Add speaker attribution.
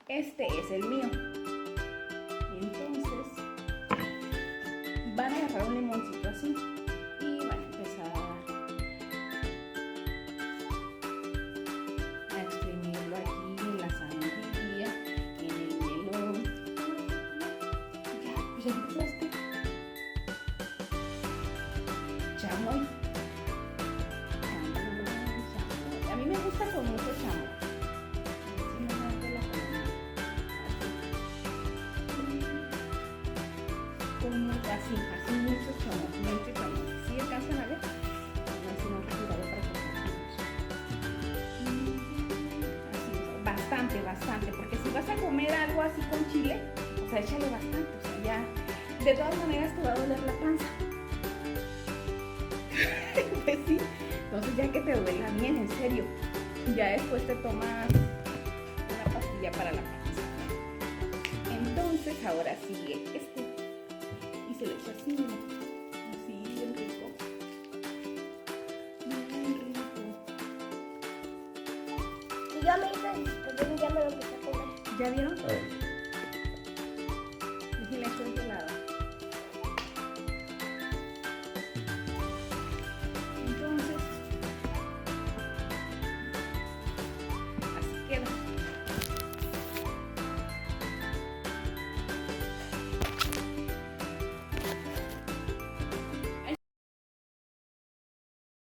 Speaker 1: Este es el mío. Entonces, van a agarrar un limoncito así y van a empezar a exprimirlo aquí en la sandía, en el melón. Ya, pues ya empezaste. Chamoy. Chamoy. A mí me gusta con mucho chamoy. Así, mucho chamoy. ¿Sí alcanzan a ver? Así no retirado para comer. Bastante, porque si vas a comer algo así con chile, o sea, échale bastante, o sea, ya, de todas maneras te va a doler la panza. Pues sí, entonces ya que te duela bien, en serio, ya después te tomas una pastilla para la panza. Entonces, ahora sigue este. Y se le echa así, bien rico. Bien rico.
Speaker 2: Y yo me hice, pero ya me lo empecé a comer.
Speaker 1: ¿Ya vieron?
Speaker 3: A ver.